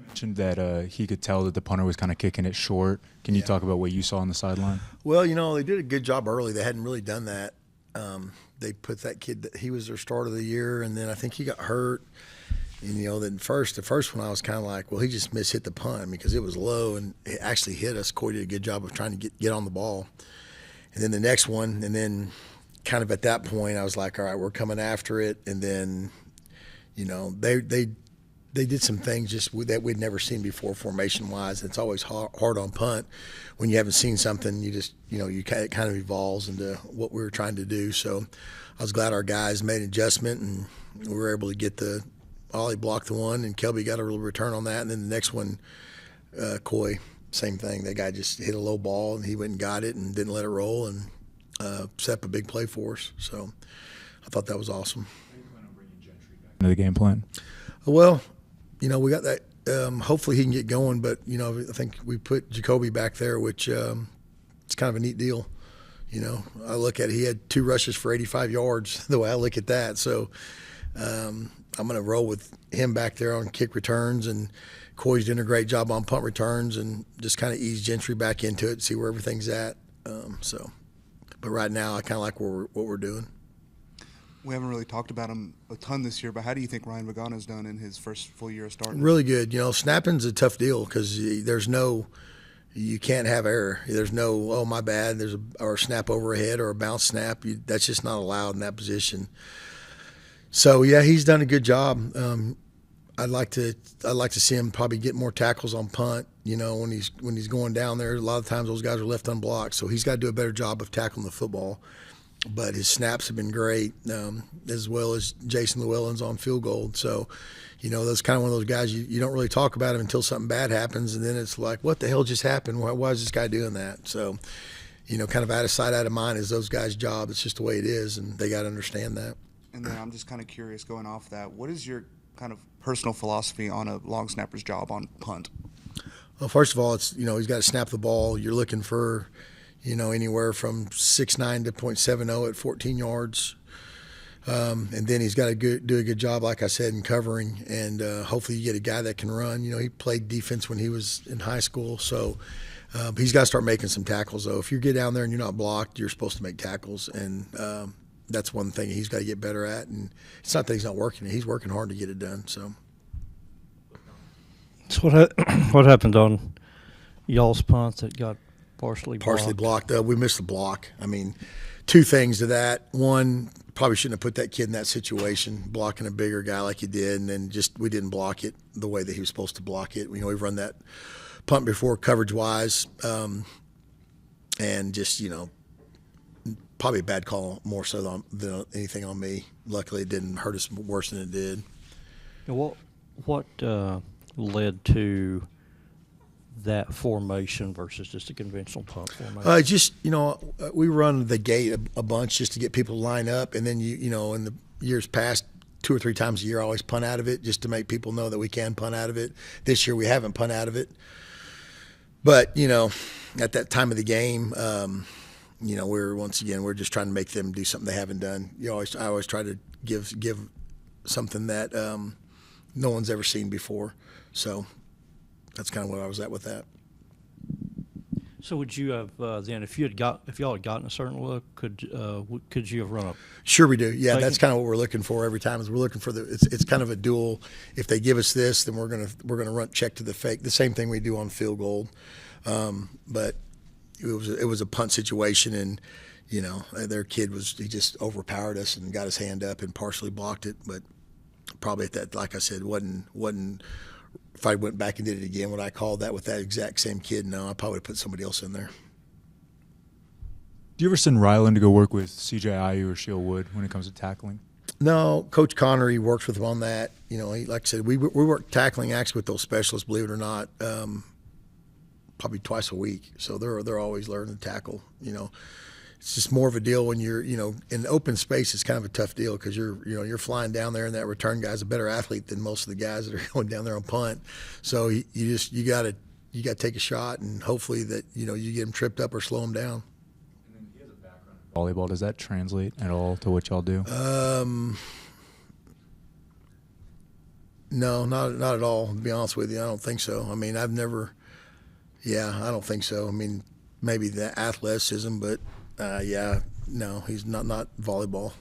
Mentioned that he could tell that the punter was kind of kicking it short. Can you talk about what you saw on the sideline? Well, they did a good job early. They hadn't really done that. They put that kid, he was their start of the year, and then I think he got hurt. And, then the first one I was kind of like, well, he just hit the punt because it was low and it actually hit us. Corey did a good job of trying to get on the ball. And then the next one, and then kind of at that point, I was like, all right, we're coming after it. And then, they did some things just that we'd never seen before formation-wise. It's always hard on punt when you haven't seen something. You just, it kind of evolves into what we were trying to do. So I was glad our guys made an adjustment and we were able to get Ollie blocked the one, and Kelby got a little return on that. And then the next one, Coy, same thing. That guy just hit a low ball, and he went and got it and didn't let it roll and set up a big play for us. So I thought that was awesome. How do you plan on bringing Gentry back into the game plan? Well, we got that. Hopefully he can get going, but, I think we put Jacoby back there, which it's kind of a neat deal. I look at it, he had 2 rushes for 85 yards, the way I look at that. So I'm going to roll with him back there on kick returns, and Coy's doing a great job on punt returns, and just kind of ease Gentry back into it, see where everything's at. But right now I kind of like what we're doing. We haven't really talked about him a ton this year, but how do you think Ryan Vagana's done in his first full year of starting? Really good. Snapping's a tough deal because you can't have error. There's no, oh, my bad, or a snap overhead or a bounce snap. That's just not allowed in that position. So yeah, he's done a good job. I'd like to see him probably get more tackles on punt. When he's going down there, a lot of times those guys are left unblocked. So he's got to do a better job of tackling the football. But his snaps have been great, as well as Jason Llewellyn's on field goal. So, that's kind of one of those guys you don't really talk about him until something bad happens, and then it's like, what the hell just happened? Why is this guy doing that? So, kind of out of sight, out of mind is those guys' job. It's just the way it is, and they got to understand that. And then I'm just kind of curious, going off that, what is your kind of personal philosophy on a long snapper's job on punt? Well, first of all, it's he's got to snap the ball. You're looking for anywhere from 6'9" to .70 at 14 yards. And then he's got to do a good job, like I said, in covering. And hopefully you get a guy that can run. He played defense when he was in high school. So he's got to start making some tackles, though. If you get down there and you're not blocked, you're supposed to make tackles. And that's one thing he's got to get better at. And it's not that he's not working. He's working hard to get it done. So what happened on y'all's punt that got partially blocked? We missed the block. I mean, 2 things to that. One, probably shouldn't have put that kid in that situation, blocking a bigger guy like you did, and then we didn't block it the way that he was supposed to block it. We've run that punt before coverage-wise, and just, probably a bad call more so than anything on me. Luckily, it didn't hurt us worse than it did. What led to that formation versus just a conventional punt formation? We run the gate a bunch just to get people to line up, and then in the years past, 2 or 3 times a year, I always punt out of it just to make people know that we can punt out of it. This year we haven't punt out of it, but at that time of the game, we're just trying to make them do something they haven't done. I always try to give something that no one's ever seen before. So that's kind of where I was at with that. So would you have then, if y'all had gotten a certain look, could you have run a? Sure, we do. Yeah, that's kind of what we're looking for every time. Is we're looking for it's kind of a dual. If they give us this, then we're gonna run check to the fake. The same thing we do on field goal, but it was a punt situation, and their kid he just overpowered us and got his hand up and partially blocked it, but probably at that, like I said, wasn't. If I went back and did it again, would I call that with that exact same kid? No, I probably would put somebody else in there. Do you ever send Ryland to go work with CJ Ayu or Sheil Wood when it comes to tackling? No, Coach Connery works with him on that. Like I said, we work tackling actually with those specialists, believe it or not, probably twice a week. So they're always learning to tackle. It's just more of a deal when you're, in open space. It's kind of a tough deal because you're flying down there, and that return guy's a better athlete than most of the guys that are going down there on punt. So you got to take a shot, and hopefully that you get him tripped up or slow him down. And then he has a background in volleyball. Does that translate at all to what y'all do? No, not at all. To be honest with you, I don't think so. I mean, I've never. Yeah, I don't think so. I mean, maybe the athleticism, but yeah, no, he's not volleyball.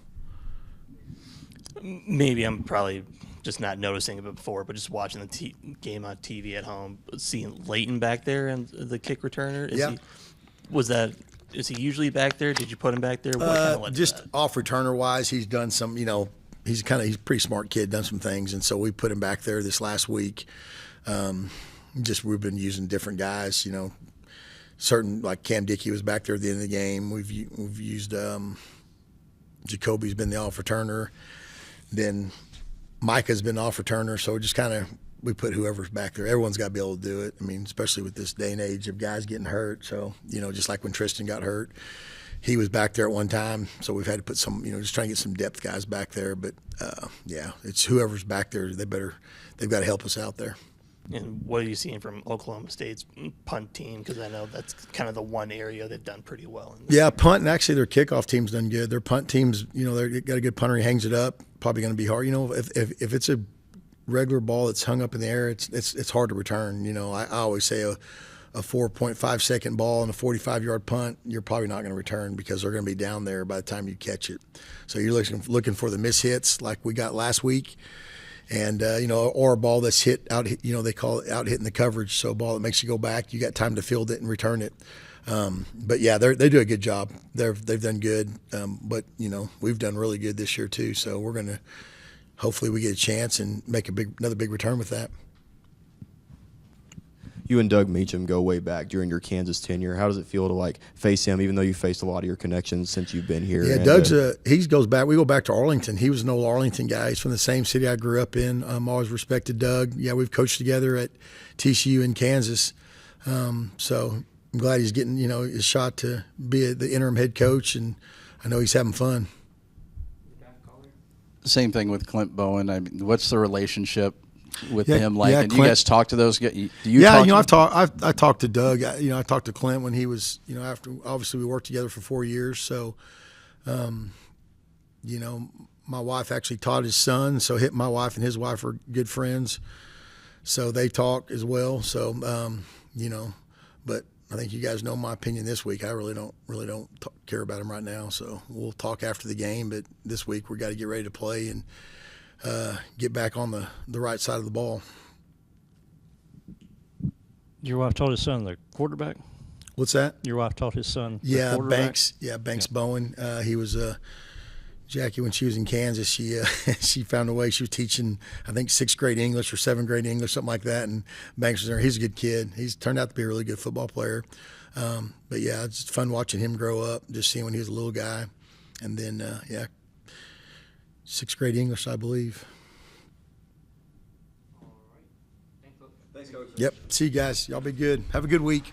Maybe I'm probably just not noticing it before, but just watching the game on TV at home, seeing Leighton back there and the kick returner. Is he usually back there? Did you put him back there? What kind of led to Just that? off returner wise, he's done some. He's a pretty smart kid, done some things, and so we put him back there this last week. Just we've been using different guys. Certain like Cam Dickey was back there at the end of the game. We've used Jacoby's been the off returner. Then Micah's been off returner, so just kind of we put whoever's back there. Everyone's got to be able to do it. I mean, especially with this day and age of guys getting hurt. So just like when Tristan got hurt, he was back there at one time. So we've had to put some, just trying to get some depth guys back there. But yeah, it's whoever's back there. They've got to help us out there. And what are you seeing from Oklahoma State's punt team? Because I know that's kind of the one area they've done pretty well in. Yeah, punt, and actually their kickoff team's done good. Their punt team's, they've got a good punter. He hangs it up. Probably going to be hard. If it's a regular ball that's hung up in the air, it's hard to return. I always say a 4.5 second ball and a 45-yard punt, you're probably not going to return because they're going to be down there by the time you catch it. So you're looking for the mishits like we got last week. And, or a ball that's hit out, they call it out hitting the coverage. So a ball that makes you go back, you got time to field it and return it. But yeah, they do a good job. They've done good. But we've done really good this year too. So we're going to, hopefully we get a chance and make another big return with that. You and Doug Meacham go way back during your Kansas tenure. How does it feel to face him, even though you faced a lot of your connections since you've been here? Yeah, Doug's he goes back. We go back to Arlington. He was an old Arlington guy. He's from the same city I grew up in. Always respected Doug. Yeah, we've coached together at TCU in Kansas. So I'm glad he's getting his shot to be the interim head coach, and I know he's having fun. Same thing with Clint Bowen. I mean, what's the relationship with him like? Yeah, and Clint, you guys talk to those guys? I talked to Doug. I talked to Clint when he was, after obviously we worked together for 4 years. So, my wife actually taught his son. So my wife and his wife are good friends. So they talk as well. So, but I think you guys know my opinion this week. I really don't care about him right now. So we'll talk after the game. But this week we got to get ready to play and get back on the right side of the ball. Your wife taught his son the quarterback? What's that? Your wife taught his son the Yeah, quarterback? Banks. Yeah, Banks Bowen. He was Jackie, when she was in Kansas, she she found a way. She was teaching, I think, 6th grade English or 7th grade English, something like that. And Banks was there. He's a good kid. He's turned out to be a really good football player. But yeah, it's fun watching him grow up, just seeing when he was a little guy. And then, 6th grade English, I believe. Thanks, Coach. Yep. See you guys. Y'all be good. Have a good week.